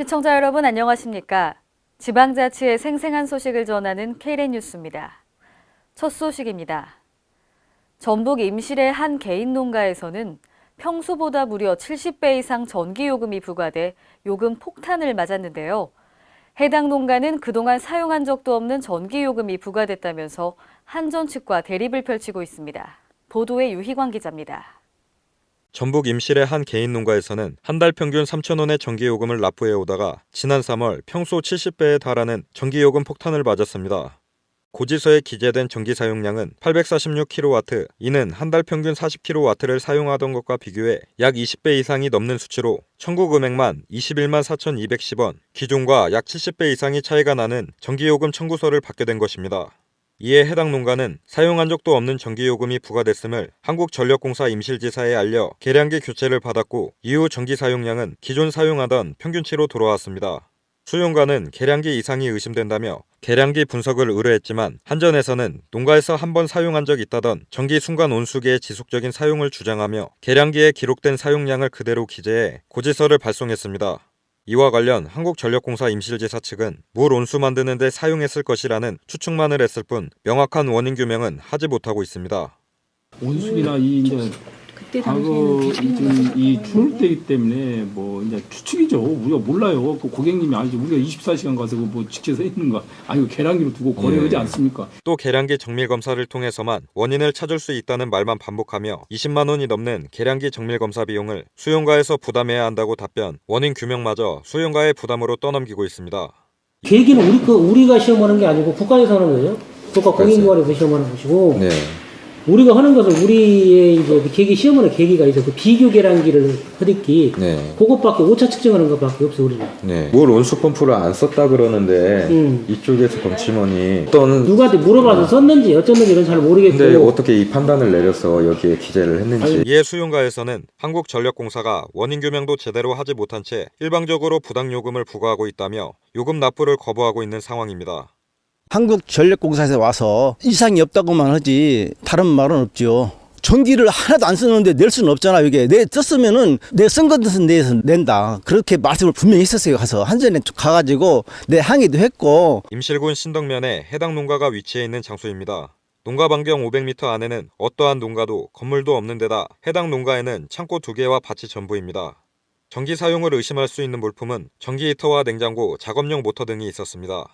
시청자 여러분 안녕하십니까? 지방자치의 생생한 소식을 전하는 K랜 뉴스입니다. 첫 소식입니다. 전북 임실의 한 개인 농가에서는 평소보다 무려 70배 이상 전기요금이 부과돼 요금 폭탄을 맞았는데요. 해당 농가는 그동안 사용한 적도 없는 전기요금이 부과됐다면서 한전 측과 대립을 펼치고 있습니다. 보도에 유희광 기자입니다. 전북 임실의 한 개인 농가에서는 한 달 평균 3,000원의 전기요금을 납부해 오다가 지난 3월 평소 70배에 달하는 전기요금 폭탄을 맞았습니다. 고지서에 기재된 전기 사용량은 846kW, 이는 한 달 평균 40kW를 사용하던 것과 비교해 약 20배 이상이 넘는 수치로 청구 금액만 21만 4,210원, 기존과 약 70배 이상이 차이가 나는 전기요금 청구서를 받게 된 것입니다. 이에 해당 농가는 사용한 적도 없는 전기요금이 부과됐음을 한국전력공사 임실지사에 알려 계량기 교체를 받았고 이후 전기 사용량은 기존 사용하던 평균치로 돌아왔습니다. 수용가는 계량기 이상이 의심된다며 계량기 분석을 의뢰했지만 한전에서는 농가에서 한 번 사용한 적 있다던 전기 순간 온수기의 지속적인 사용을 주장하며 계량기에 기록된 사용량을 그대로 기재해 고지서를 발송했습니다. 이와 관련 한국전력공사 임실지사 측은 물 온수 만드는 데 사용했을 것이라는 추측만을 했을 뿐 명확한 원인 규명은 하지 못하고 있습니다. 온수기나 이 이제 과거 지금 이 추울 때이기 때문에 뭐 이제 추측이죠. 우리가 몰라요. 그 고객님이 알지. 우리가 24시간 가서 뭐 직접 서 있는 거 아니고 계량기로 두고 거래하지 않습니까? 또 계량기 정밀 검사를 통해서만 원인을 찾을 수 있다는 말만 반복하며 20만 원이 넘는 계량기 정밀 검사 비용을 수용가에서 부담해야 한다고 답변, 원인 규명마저 수용가의 부담으로 떠넘기고 있습니다. 계기는 우리가 시험하는 게 아니고 국가에서 하는 거예요. 국가공인기관에서 시험하는 것이고. 네. 우리가 하는 것은 우리의 이제 계기 시험하는 계기가 있어. 그 비교 계량기를 허듣기. 네. 그것밖에 오차 측정하는 것밖에 없어 우리는. 네. 물 온수 펌프를 안 썼다 그러는데 이쪽에서 검침원이 어떤 누구한테 물어봐서 썼는지 어쩐는지는 잘 모르겠고. 근데 어떻게 이 판단을 내려서 여기에 기재를 했는지. 이에 수용가에서는 한국전력공사가 원인 규명도 제대로 하지 못한 채 일방적으로 부당요금을 부과하고 있다며 요금 납부를 거부하고 있는 상황입니다. 한국전력공사에서 와서 이상이 없다고만 하지 다른 말은 없죠. 전기를 하나도 안 쓰는데 낼 수는 없잖아요. 이게 내 썼으면은 내 쓴 것은 내서 낸다. 그렇게 말씀을 분명히 했었어요. 가서 한전에 가가지고 내 항의도 했고. 임실군 신덕면에 해당 농가가 위치해 있는 장소입니다. 농가 반경 500m 안에는 어떠한 농가도 건물도 없는 데다 해당 농가에는 창고 2개와 밭이 전부입니다. 전기 사용을 의심할 수 있는 물품은 전기 히터와 냉장고, 작업용 모터 등이 있었습니다.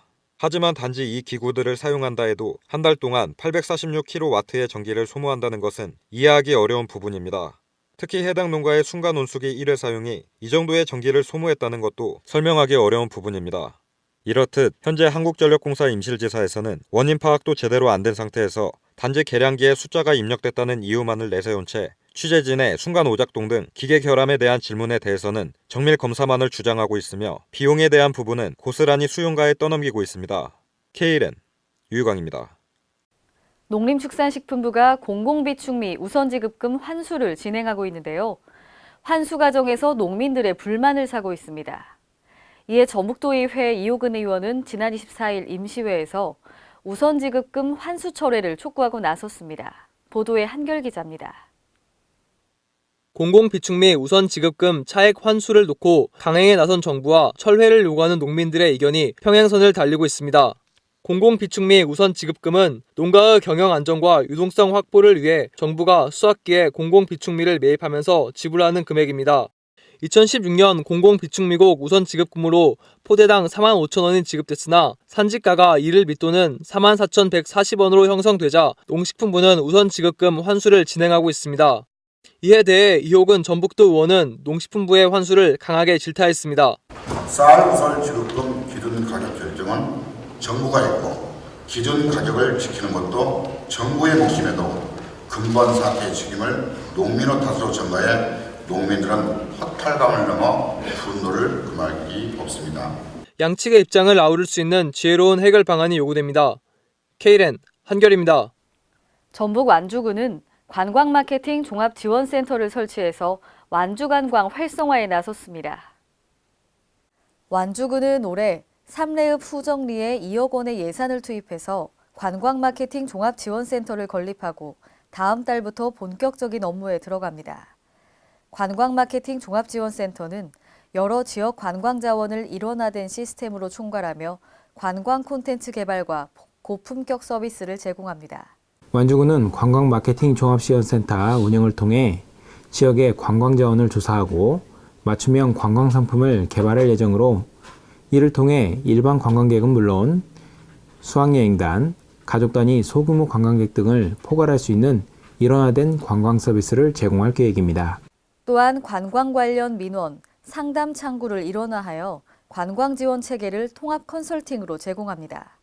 하지만 단지 이 기구들을 사용한다 해도 한 달 동안 846kW의 전기를 소모한다는 것은 이해하기 어려운 부분입니다. 특히 해당 농가의 순간 온수기 1회 사용이 이 정도의 전기를 소모했다는 것도 설명하기 어려운 부분입니다. 이렇듯 현재 한국전력공사 임실지사에서는 원인 파악도 제대로 안 된 상태에서 단지 계량기에 숫자가 입력됐다는 이유만을 내세운 채 취재진의 순간 오작동 등 기계 결함에 대한 질문에 대해서는 정밀 검사만을 주장하고 있으며 비용에 대한 부분은 고스란히 수용가에 떠넘기고 있습니다. K랜 유희광입니다. 농림축산식품부가 공공비축미 우선지급금 환수를 진행하고 있는데요. 환수 과정에서 농민들의 불만을 사고 있습니다. 이에 전북도의회 이호근 의원은 지난 24일 임시회에서 우선지급금 환수 철회를 촉구하고 나섰습니다. 보도에 한결 기자입니다. 공공비축미 우선지급금 차액 환수를 놓고 강행에 나선 정부와 철회를 요구하는 농민들의 의견이 평행선을 달리고 있습니다. 공공비축미 우선지급금은 농가의 경영 안정과 유동성 확보를 위해 정부가 수확기에 공공비축미를 매입하면서 지불하는 금액입니다. 2016년 공공비축미국 우선지급금으로 포대당 45,000원이 지급됐으나 산지가가 이를 밑도는 44,140원으로 형성되자 농식품부는 우선지급금 환수를 진행하고 있습니다. 이에 대해 이호근 전북도 의원은 농식품부의 환수를 강하게 질타했습니다. 쌀 우선지급금 기준 가격 결정은 정부가 했고 기준 가격을 지키는 것도 정부의 몫임에도 근본 사태의 책임을 농민의 탓으로 전가해 농민들은 허탈감을 넘어 분노를 금할 길이 없습니다. 양측의 입장을 아우를 수 있는 지혜로운 해결 방안이 요구됩니다. K랜 한결입니다. 전북 완주군은 관광마케팅 종합지원센터를 설치해서 완주관광 활성화에 나섰습니다. 완주군은 올해 삼례읍 후정리에 2억 원의 예산을 투입해서 관광마케팅 종합지원센터를 건립하고 다음 달부터 본격적인 업무에 들어갑니다. 관광마케팅 종합지원센터는 여러 지역 관광 자원을 일원화된 시스템으로 총괄하며 관광 콘텐츠 개발과 고품격 서비스를 제공합니다. 완주군은 관광 마케팅 종합지원센터 운영을 통해 지역의 관광 자원을 조사하고 맞춤형 관광 상품을 개발할 예정으로 이를 통해 일반 관광객은 물론 수학여행단, 가족 단위 소규모 관광객 등을 포괄할 수 있는 일원화된 관광 서비스를 제공할 계획입니다. 또한 관광 관련 민원, 상담 창구를 일원화하여 관광 지원 체계를 통합 컨설팅으로 제공합니다.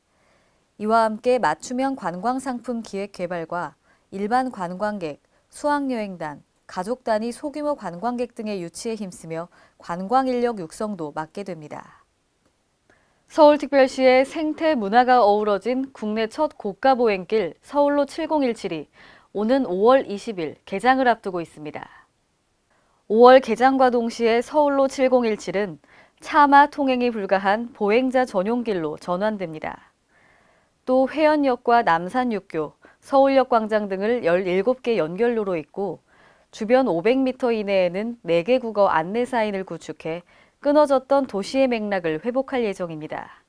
이와 함께 맞춤형 관광 상품 기획 개발과 일반 관광객, 수학여행단, 가족 단위 소규모 관광객 등의 유치에 힘쓰며 관광 인력 육성도 맡게 됩니다. 서울특별시의 생태 문화가 어우러진 국내 첫 고가 보행길 서울로 7017이 오는 5월 20일 개장을 앞두고 있습니다. 5월 개장과 동시에 서울로 7017은 차마 통행이 불가한 보행자 전용길로 전환됩니다. 또 회원역과 남산육교, 서울역 광장 등을 17개 연결로로 있고 주변 500m 이내에는 4개 국어 안내 사인을 구축해 끊어졌던 도시의 맥락을 회복할 예정입니다.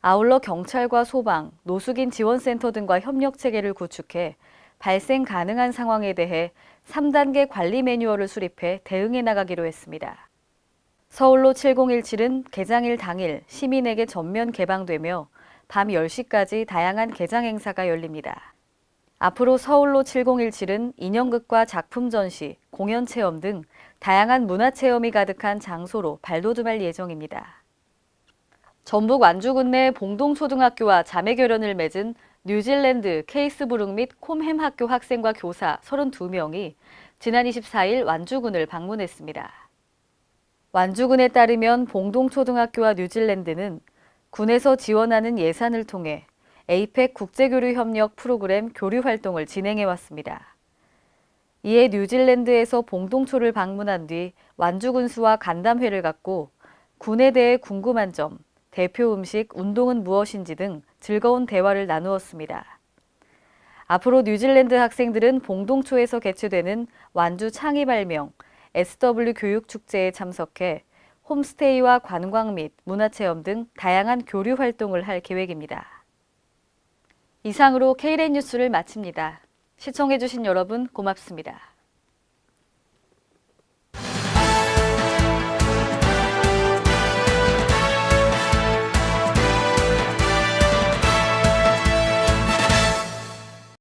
아울러 경찰과 소방, 노숙인 지원센터 등과 협력 체계를 구축해 발생 가능한 상황에 대해 3단계 관리 매뉴얼을 수립해 대응해 나가기로 했습니다. 서울로 7017은 개장일 당일 시민에게 전면 개방되며 밤 10시까지 다양한 개장 행사가 열립니다. 앞으로 서울로 7017은 인형극과 작품 전시, 공연 체험 등 다양한 문화 체험이 가득한 장소로 발돋움할 예정입니다. 전북 완주군 내 봉동초등학교와 자매결연을 맺은 뉴질랜드 케이스브룩 및 콤햄 학교 학생과 교사 32명이 지난 24일 완주군을 방문했습니다. 완주군에 따르면 봉동초등학교와 뉴질랜드는 군에서 지원하는 예산을 통해 에이펙 국제교류협력 프로그램 교류 활동을 진행해왔습니다. 이에 뉴질랜드에서 봉동초를 방문한 뒤 완주군수와 간담회를 갖고 군에 대해 궁금한 점, 대표 음식, 운동은 무엇인지 등 즐거운 대화를 나누었습니다. 앞으로 뉴질랜드 학생들은 봉동초에서 개최되는 완주 창의발명, SW 교육축제에 참석해 홈스테이와 관광 및 문화체험 등 다양한 교류 활동을 할 계획입니다. 이상으로 K랜 뉴스를 마칩니다. 시청해주신 여러분 고맙습니다.